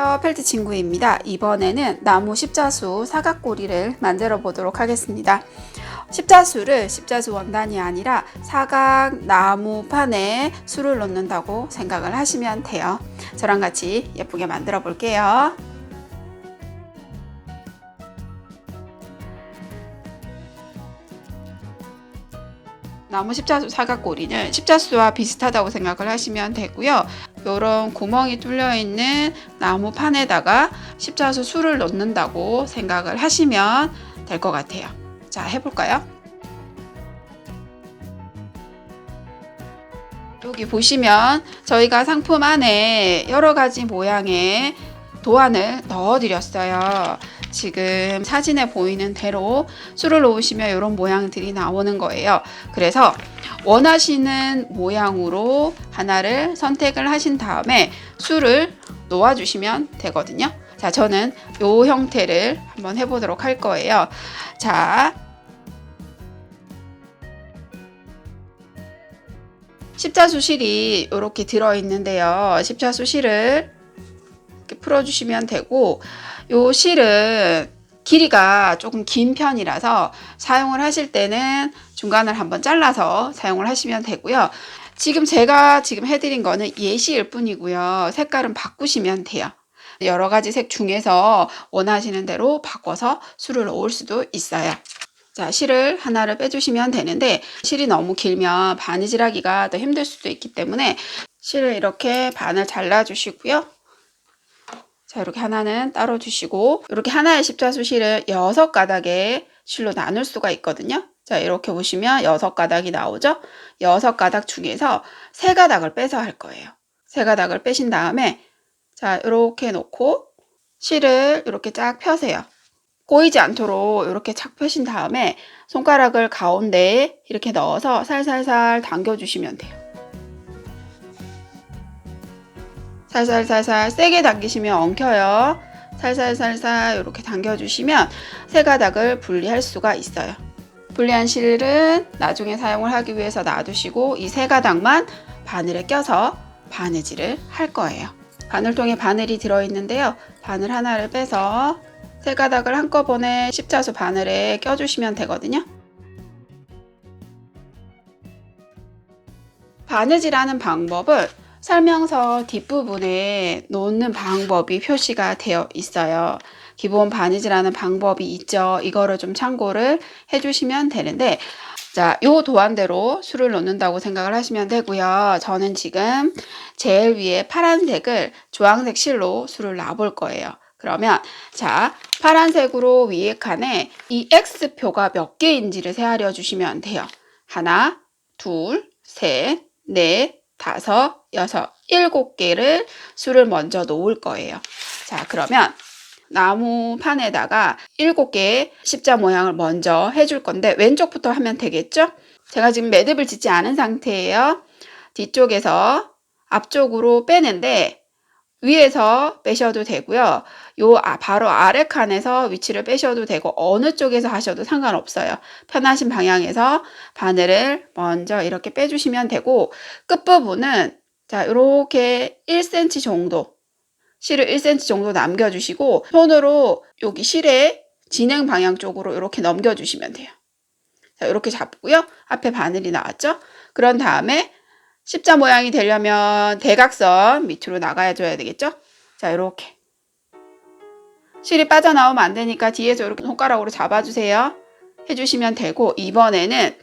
안녕하세요, 펠트 친구입니다. 이번에는 나무 십자수 사각고리를 만들어 보도록 하겠습니다. 십자수 원단이 아니라 사각 나무판에 수를 놓는다고 생각을 하시면 돼요. 저랑 같이 예쁘게 만들어 볼게요. 나무 십자수 사각고리는 십자수와 비슷하다고 생각을 하시면 되고요. 이런 구멍이 뚫려 있는 나무 판에다가 십자수 수를 넣는다고 생각을 하시면 될 것 같아요. 자, 해볼까요? 여기 보시면 저희가 상품 안에 여러 가지 모양의 도안을 넣어 드렸어요. 지금 사진에 보이는 대로 수를 놓으시면 이런 모양들이 나오는 거예요. 그래서 원하시는 모양으로 하나를 선택을 하신 다음에 수를 놓아 주시면 되거든요. 자, 저는 이 형태를 한번 해보도록 할 거예요. 자, 십자수 실이 이렇게 들어있는데요. 십자수 실을 이렇게 풀어주시면 되고, 이 실은 길이가 조금 긴 편이라서 사용을 하실 때는 중간을 한번 잘라서 사용을 하시면 되고요. 제가 해드린 거는 예시일 뿐이고요. 색깔은 바꾸시면 돼요. 여러 가지 색 중에서 원하시는 대로 바꿔서 수를 놓을 수도 있어요. 자, 실을 하나를 빼주시면 되는데, 실이 너무 길면 바느질하기가 더 힘들 수도 있기 때문에 실을 이렇게 반을 잘라주시고요. 자, 이렇게 하나는 따로 두시고, 이렇게 하나의 십자수 실을 6가닥의 실로 나눌 수가 있거든요. 자, 이렇게 보시면 6가닥이 나오죠? 6가닥 중에서 3가닥을 빼서 할 거예요. 3가닥을 빼신 다음에, 자, 이렇게 놓고 실을 이렇게 쫙 펴세요. 꼬이지 않도록 이렇게 착 펴신 다음에 손가락을 가운데에 이렇게 넣어서 살살살 당겨주시면 돼요. 살살살살 세게 당기시면 엉켜요. 살살살살 이렇게 당겨주시면 3가닥을 분리할 수가 있어요. 분리한 실은 나중에 사용을 하기 위해서 놔두시고 이 3가닥만 바늘에 껴서 바느질을 할 거예요. 바늘통에 바늘이 들어있는데요. 바늘 하나를 빼서 3가닥을 한꺼번에 십자수 바늘에 껴주시면 되거든요. 바느질하는 방법은 설명서 뒷부분에 놓는 방법이 표시가 되어 있어요. 기본 바느질하는 방법이 있죠. 이거를 좀 참고를 해주시면 되는데, 자, 요 도안대로 수를 놓는다고 생각을 하시면 되고요. 저는 지금 제일 위에 파란색을 주황색 실로 수를 놔볼 거예요. 그러면 자, 파란색으로 위에 칸에 이 X표가 몇 개인지를 세하려 주시면 돼요. 하나, 둘, 셋, 넷, 다섯, 여섯, 7개를 수를 먼저 놓을 거예요. 자, 그러면 나무판에다가 7개의 십자 모양을 먼저 해줄 건데 왼쪽부터 하면 되겠죠? 제가 지금 매듭을 짓지 않은 상태예요. 뒤쪽에서 앞쪽으로 빼는데 위에서 빼셔도 되고요. 바로 아래 칸에서 위치를 빼셔도 되고 어느 쪽에서 하셔도 상관없어요. 편하신 방향에서 바늘을 먼저 이렇게 빼주시면 되고 끝부분은 자, 이렇게 1cm 정도 실을 1cm 정도 남겨주시고 손으로 여기 실의 진행 방향 쪽으로 이렇게 넘겨주시면 돼요. 자, 이렇게 잡고요. 앞에 바늘이 나왔죠? 그런 다음에 십자 모양이 되려면 대각선 밑으로 나가줘야 되겠죠? 자, 이렇게 실이 빠져나오면 안 되니까 뒤에서 이렇게 손가락으로 잡아주세요. 해주시면 되고 이번에는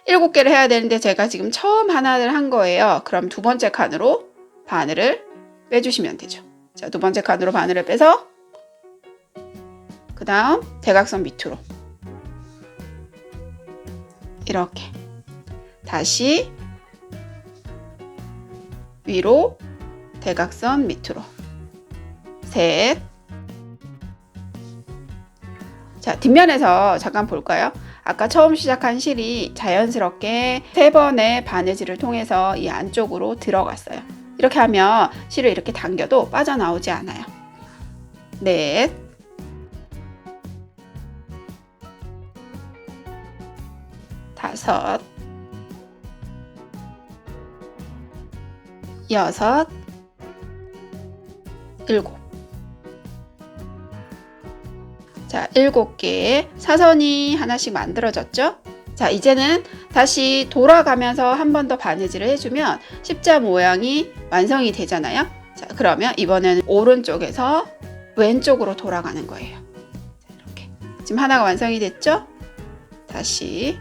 7개를 해야 되는데 제가 지금 처음 하나를 한 거예요. 그럼 2번째 칸으로 바늘을 빼주시면 되죠. 자, 2번째 칸으로 바늘을 빼서 그 다음 대각선 밑으로 이렇게 다시 위로 대각선 밑으로 셋. 자, 뒷면에서 잠깐 볼까요? 아까 처음 시작한 실이 자연스럽게 3번의 바느질을 통해서 이 안쪽으로 들어갔어요. 이렇게 하면 실을 이렇게 당겨도 빠져나오지 않아요. 넷, 다섯, 여섯, 7. 자, 7개의 사선이 하나씩 만들어졌죠? 자, 이제는 다시 돌아가면서 한 번 더 바느질을 해주면 십자 모양이 완성이 되잖아요. 자, 그러면 이번에는 오른쪽에서 왼쪽으로 돌아가는 거예요. 자, 이렇게. 지금 하나가 완성이 됐죠? 다시.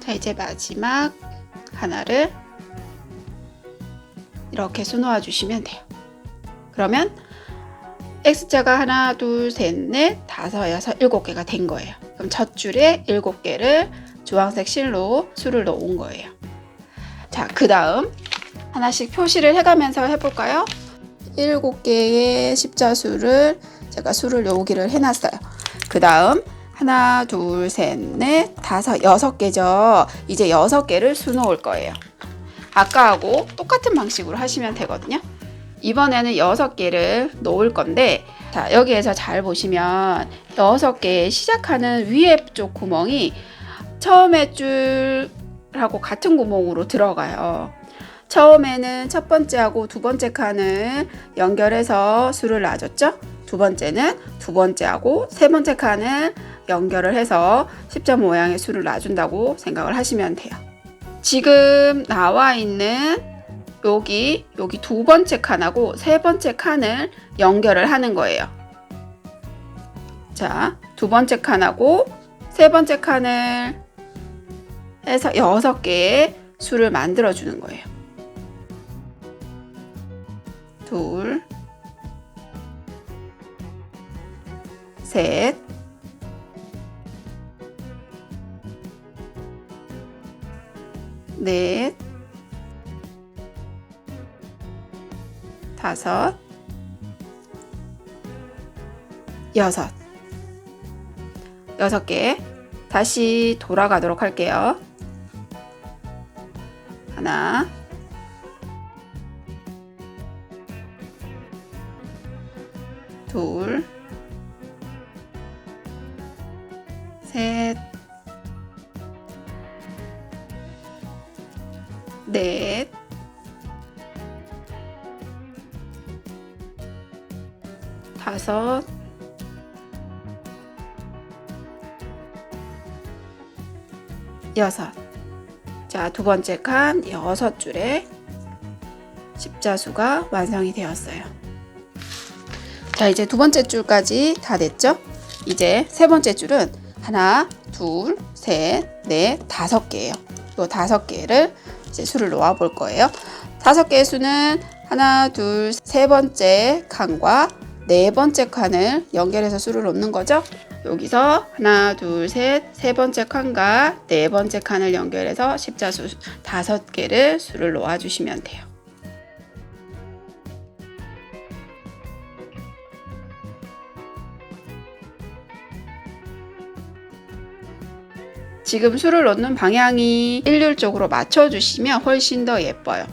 자, 이제 마지막 하나를 이렇게 수놓아 주시면 돼요. 그러면 X자가 하나, 둘, 셋, 넷, 다섯, 여섯, 7개가 된 거예요. 그럼 첫 줄에 7개를 주황색 실로 수를 놓은 거예요. 자, 그 다음 하나씩 표시를 해가면서 해볼까요? 7개의 십자수를 제가 수를 여기를 해놨어요. 그 다음 하나, 둘, 셋, 넷, 다섯, 6개죠. 이제 6개를 수놓을 거예요. 아까하고 똑같은 방식으로 하시면 되거든요. 이번에는 6개를 놓을 건데, 자, 여기에서 잘 보시면 6개 시작하는 위에 쪽 구멍이 처음에 줄하고 같은 구멍으로 들어가요. 처음에는 첫 번째하고 두 번째 칸을 연결해서 수를 놔줬죠. 두 번째는 두 번째하고 세 번째 칸을 연결을 해서 십자 모양의 수를 놔준다고 생각을 하시면 돼요. 지금 나와 있는 여기 두 번째 칸하고 세 번째 칸을 연결을 하는 거예요. 자, 두 번째 칸하고 세 번째 칸을 해서 6개의 수를 만들어 주는 거예요. 둘, 셋, 넷, 다섯, 여섯. 6개. 다시 돌아가도록 할게요. 하나, 둘, 셋, 넷, 다섯, 여섯. 자, 두 번째 칸 6줄에 십자수가 완성이 되었어요. 자, 이제 두 번째 줄까지 다 됐죠? 이제 세 번째 줄은 하나, 둘, 셋, 넷, 5개예요. 이 5개를 이제 수를 놓아 볼 거예요. 5개의 수는 하나, 둘, 세 번째 칸과 네 번째 칸을 연결해서 수를 놓는 거죠. 여기서 하나, 둘, 셋, 세 번째 칸과 네 번째 칸을 연결해서 십자수 5개를 수를 놓아 주시면 돼요. 지금 수를 놓는 방향이 일률적으로 맞춰주시면 훨씬 더 예뻐요.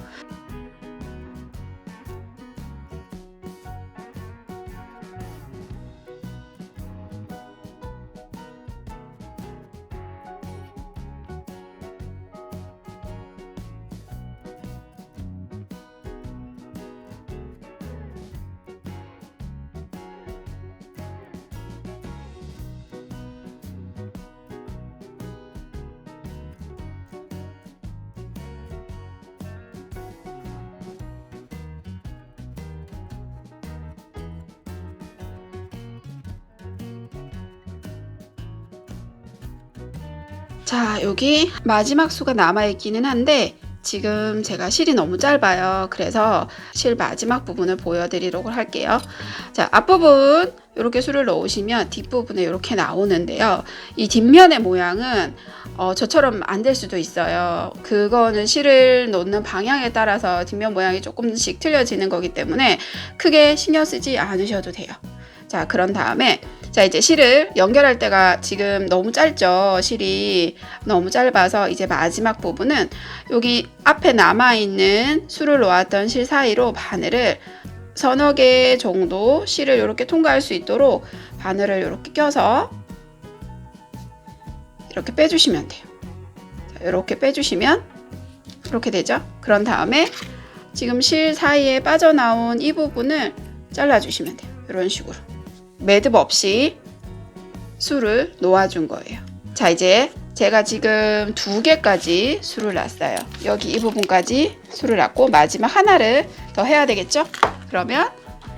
자, 여기 마지막 수가 남아있기는 한데 지금 제가 실이 너무 짧아요. 그래서 실 마지막 부분을 보여드리도록 할게요. 자, 앞부분 이렇게 수를 넣으시면 뒷부분에 이렇게 나오는데요. 이 뒷면의 모양은 저처럼 안 될 수도 있어요. 그거는 실을 놓는 방향에 따라서 뒷면 모양이 조금씩 틀려지는 거기 때문에 크게 신경 쓰지 않으셔도 돼요. 자, 그런 다음에 자, 이제 실을 연결할 때가 지금 너무 짧죠. 실이 너무 짧아서 이제 마지막 부분은 여기 앞에 남아있는 수를 놓았던 실 사이로 바늘을 서너 개 정도 실을 이렇게 통과할 수 있도록 바늘을 이렇게 껴서 이렇게 빼주시면 돼요. 자, 이렇게 빼주시면 이렇게 되죠. 그런 다음에 지금 실 사이에 빠져나온 이 부분을 잘라주시면 돼요. 이런 식으로 매듭 없이 술을 놓아준 거예요. 자, 이제 제가 지금 2개까지 술을 놨어요. 여기 이 부분까지 술을 놨고 마지막 하나를 더 해야 되겠죠? 그러면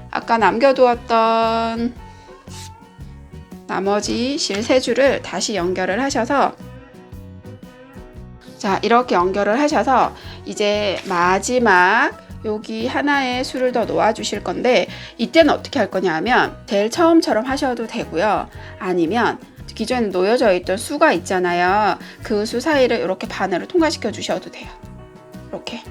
아까 남겨두었던 나머지 실 3줄을 다시 연결을 하셔서, 자, 이렇게 연결을 하셔서 이제 마지막 여기 하나의 술을 더 놓아 주실 건데, 이때는 어떻게 할 거냐 하면 제일 처음처럼 하셔도 되고요. 아니면 기존에 놓여져 있던 수가 있잖아요. 그 수 사이를 이렇게 바늘을 통과시켜 주셔도 돼요. 이렇게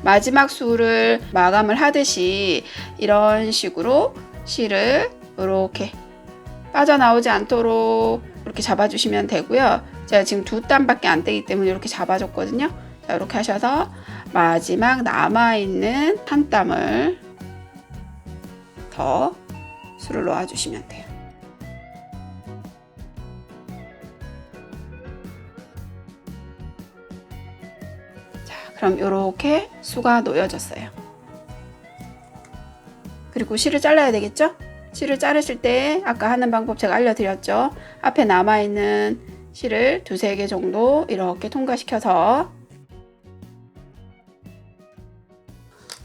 마지막 수를 마감을 하듯이 이런 식으로 실을 이렇게 빠져나오지 않도록 이렇게 잡아주시면 되고요. 제가 지금 2땀밖에 안 되기 때문에 이렇게 잡아줬거든요. 자, 이렇게 하셔서 마지막 남아있는 한 땀을 더 술을 놓아주시면 돼요. 자, 그럼 이렇게 수가 놓여졌어요. 그리고 실을 잘라야 되겠죠? 실을 자르실 때 아까 하는 방법 제가 알려드렸죠? 앞에 남아있는 실을 2-3개 정도 이렇게 통과시켜서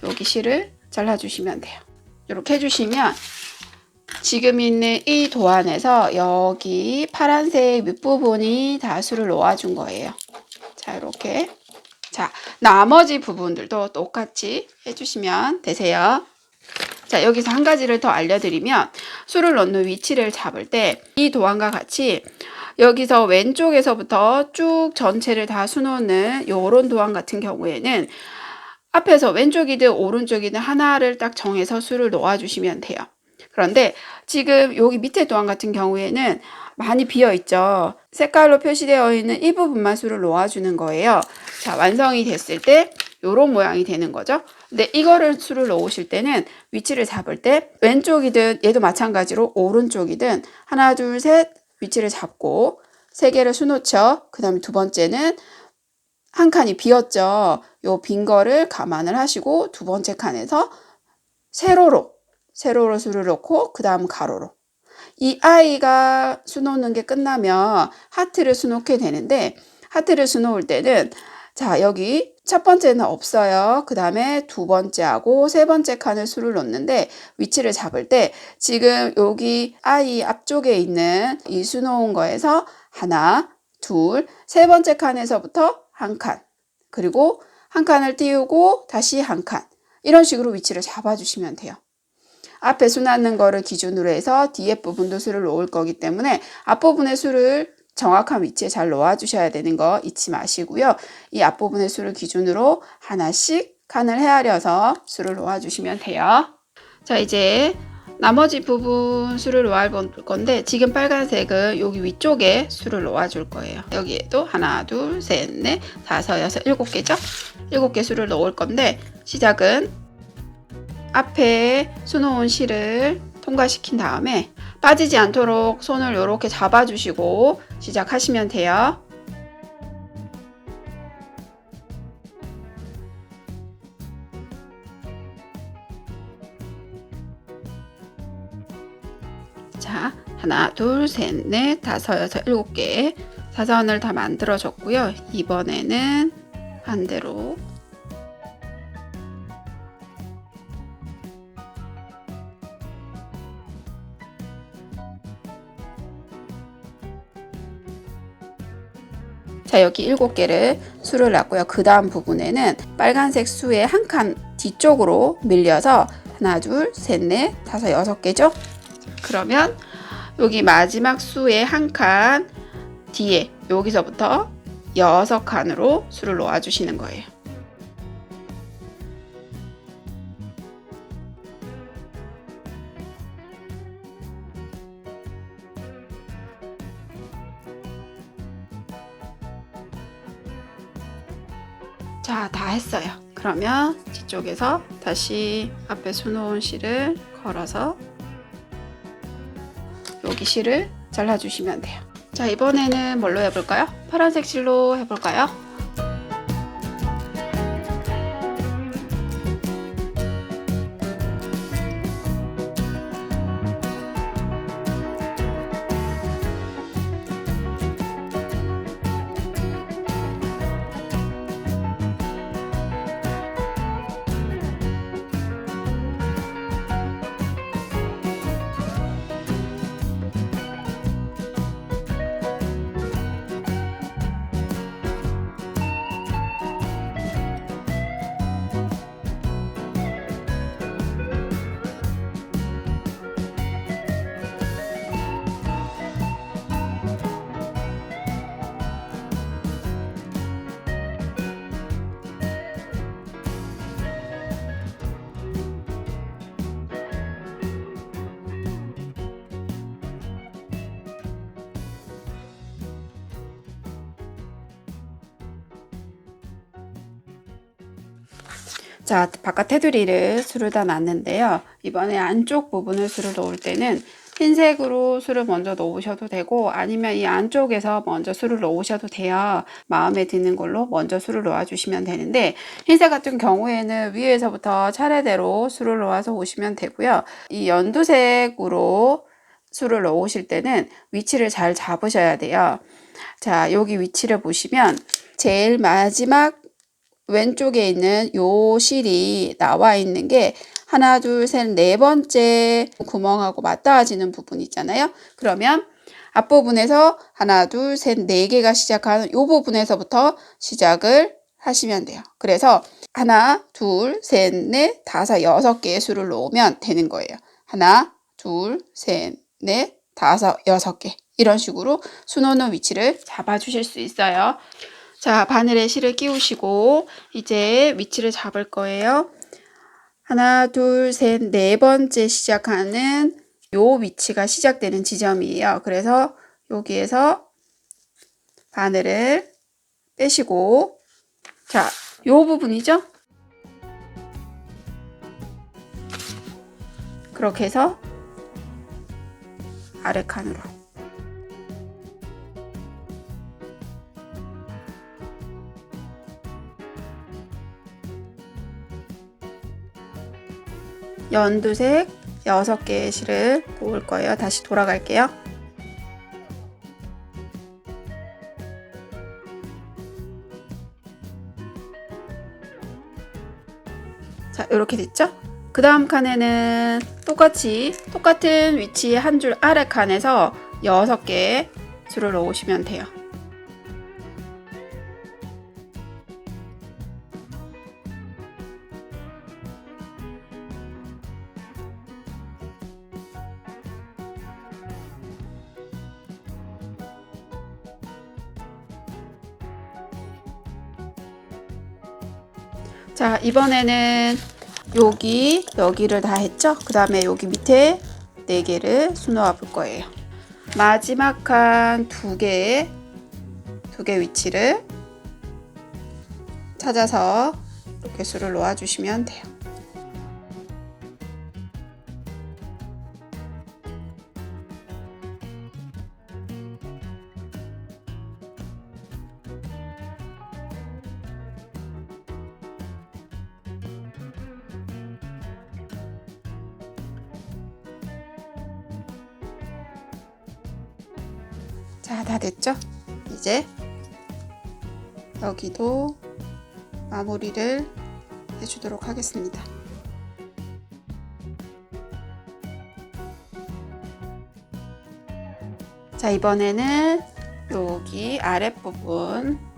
여기 실을 잘라주시면 돼요. 이렇게 해주시면 지금 있는 이 도안에서 여기 파란색 윗부분이 다 술을 놓아준 거예요. 자, 이렇게. 자, 나머지 부분들도 똑같이 해주시면 되세요. 자, 여기서 한 가지를 더 알려드리면 술을 넣는 위치를 잡을 때 이 도안과 같이 여기서 왼쪽에서부터 쭉 전체를 다 수놓는 요런 도안 같은 경우에는 앞에서 왼쪽이든 오른쪽이든 하나를 딱 정해서 술을 놓아주시면 돼요. 그런데 지금 여기 밑에 도안 같은 경우에는 많이 비어있죠. 색깔로 표시되어 있는 이 부분만 술을 놓아주는 거예요. 자, 완성이 됐을 때 요런 모양이 되는 거죠. 근데 이거를 술을 놓으실 때는 위치를 잡을 때 왼쪽이든 얘도 마찬가지로 오른쪽이든 하나, 둘, 셋 위치를 잡고 3개를 수놓죠. 그 다음에 2번째는 한 칸이 비었죠. 요 빈 거를 감안을 하시고 2번째 칸에서 세로로 수를 놓고 그 다음 가로로. 이 아이가 수놓는 게 끝나면 하트를 수놓게 되는데, 하트를 수놓을 때는 자, 여기 첫 번째는 없어요. 그 다음에 2번째하고 3번째 칸을 수를 놓는데 위치를 잡을 때 지금 여기 아이 앞쪽에 있는 이 수놓은 거에서 하나, 둘, 3번째 칸에서부터 한 칸, 그리고 한 칸을 띄우고 다시 한 칸, 이런 식으로 위치를 잡아주시면 돼요. 앞에 수 낳는 거를 기준으로 해서 뒤에 부분도 수를 놓을 거기 때문에 앞부분의 수를 정확한 위치에 잘 놓아주셔야 되는 거 잊지 마시고요. 이 앞부분의 수를 기준으로 하나씩 칸을 헤아려서 수를 놓아주시면 돼요. 자, 이제 나머지 부분 수를 놓아볼 건데 지금 빨간색은 여기 위쪽에 수를 놓아줄 거예요. 여기에도 하나, 둘, 셋, 넷, 다섯, 여섯, 7개죠? 7개 수를 놓을 건데 시작은 앞에 수놓은 실을 통과시킨 다음에 빠지지 않도록 손을 이렇게 잡아주시고 시작하시면 돼요. 자, 하나, 둘, 셋, 넷, 다섯, 여섯, 7개 사선을 다 만들어줬고요. 이번에는 반대로 자, 여기 7개를 수를 놨고요. 그 다음 부분에는 빨간색 수의 한 칸 뒤쪽으로 밀려서 하나, 둘, 셋, 넷, 다섯, 6개죠? 그러면 여기 마지막 수의 한 칸 뒤에 여기서부터 6칸으로 수를 놓아주시는 거예요. 자, 다 했어요. 그러면 뒤쪽에서 다시 앞에 수놓은 실을 걸어서 여기 실을 잘라주시면 돼요. 자, 이번에는 뭘로 해볼까요? 파란색 실로 해볼까요? 자, 바깥 테두리를 수를 다 놨는데요. 이번에 안쪽 부분을 수를 놓을 때는 흰색으로 수를 먼저 놓으셔도 되고 아니면 이 안쪽에서 먼저 수를 놓으셔도 돼요. 마음에 드는 걸로 먼저 수를 놓아주시면 되는데 흰색 같은 경우에는 위에서부터 차례대로 수를 놓아서 오시면 되고요. 이 연두색으로 수를 놓으실 때는 위치를 잘 잡으셔야 돼요. 자, 여기 위치를 보시면 제일 마지막 왼쪽에 있는 요 실이 나와 있는 게 하나, 둘, 셋, 네 번째 구멍하고 맞닿아지는 부분 있잖아요. 그러면 앞부분에서 하나, 둘, 셋, 네 개가 시작하는 요 부분에서부터 시작을 하시면 돼요. 그래서 하나, 둘, 셋, 넷, 다섯, 여섯 개의 수를 놓으면 되는 거예요. 하나, 둘, 셋, 넷, 다섯, 여섯 개. 이런 식으로 수 놓는 위치를 잡아주실 수 있어요. 자, 바늘에 실을 끼우시고 이제 위치를 잡을 거예요. 하나, 둘, 셋, 네 번째 시작하는 요 위치가 시작되는 지점이에요. 그래서 여기에서 바늘을 빼시고 자, 요 부분이죠? 그렇게 해서 아래 칸으로 연두색 6개의 실을 놓을 거예요. 다시 돌아갈게요. 자, 이렇게 됐죠? 그 다음 칸에는 똑같은 위치의 한 줄 아래 칸에서 6개 줄을 놓으시면 돼요. 자, 이번에는 여기를 다 했죠? 그 다음에 여기 밑에 4개를 수놓아 볼 거예요. 마지막 칸 2개 위치를 찾아서 이렇게 수를 놓아 주시면 돼요. 자, 다 됐죠? 이제 여기도 마무리를 해주도록 하겠습니다. 자, 이번에는 여기 아랫부분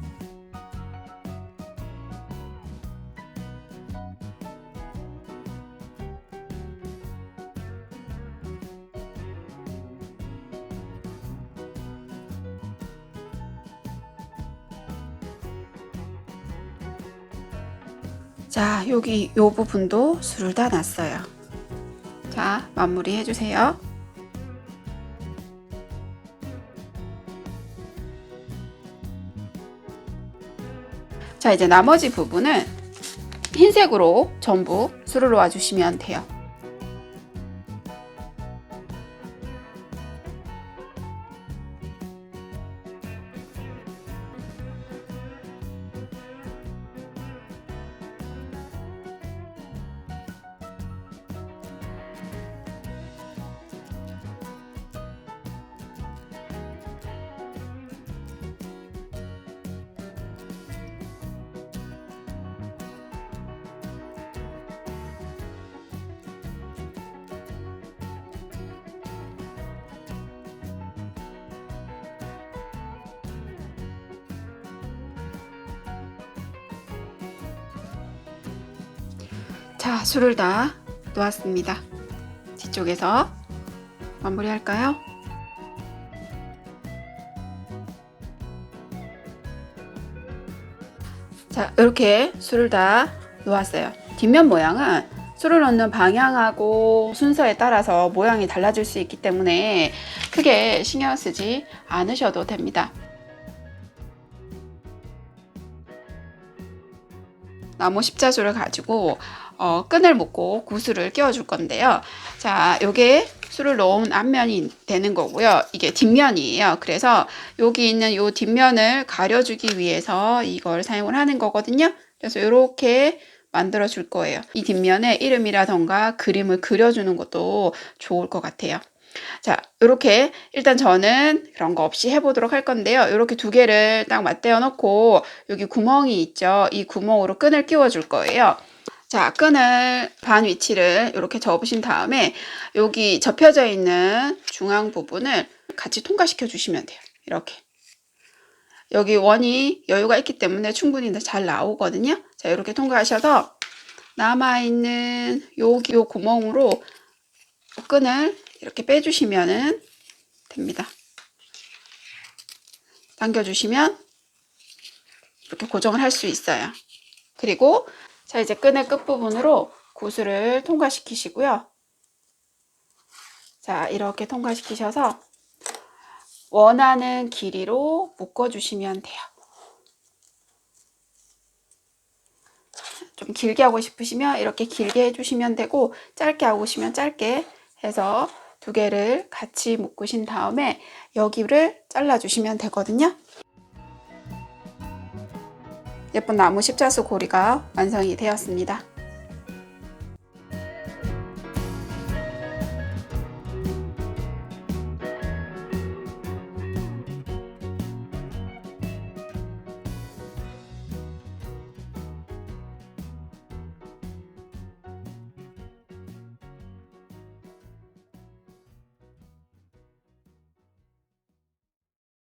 자, 여기 요 부분도 줄을 다 놨어요. 자, 마무리 해주세요. 자, 이제 나머지 부분은 흰색으로 전부 술을 놓아주시면 돼요. 자, 술을 다 놓았습니다. 뒤쪽에서 마무리할까요? 자, 이렇게 술을 다 놓았어요. 뒷면 모양은 술을 넣는 방향하고 순서에 따라서 모양이 달라질 수 있기 때문에 크게 신경 쓰지 않으셔도 됩니다. 나무 십자수를 가지고 끈을 묶고 구슬을 끼워 줄 건데요. 자, 요게 술을 넣은 앞면이 되는 거고요. 이게 뒷면이에요. 그래서 여기 있는 요 뒷면을 가려주기 위해서 이걸 사용을 하는 거거든요. 그래서 이렇게 만들어 줄 거예요. 이 뒷면에 이름이라던가 그림을 그려주는 것도 좋을 것 같아요. 자, 이렇게 일단 저는 그런 거 없이 해보도록 할 건데요. 이렇게 두 개를 딱 맞대어 놓고 여기 구멍이 있죠. 이 구멍으로 끈을 끼워 줄 거예요. 자, 끈을 반 위치를 이렇게 접으신 다음에 여기 접혀져 있는 중앙 부분을 같이 통과시켜 주시면 돼요. 이렇게. 여기 원이 여유가 있기 때문에 충분히 잘 나오거든요. 자, 이렇게 통과하셔서 남아있는 여기 요 구멍으로 끈을 이렇게 빼주시면 됩니다. 당겨주시면 이렇게 고정을 할 수 있어요. 그리고 자, 이제 끈의 끝부분으로 구슬을 통과시키시고요. 자, 이렇게 통과시키셔서 원하는 길이로 묶어주시면 돼요. 좀 길게 하고 싶으시면 이렇게 길게 해주시면 되고, 짧게 하고 싶으면 짧게 해서 두 개를 같이 묶으신 다음에 여기를 잘라주시면 되거든요. 예쁜 나무 십자수 고리가 완성이 되었습니다.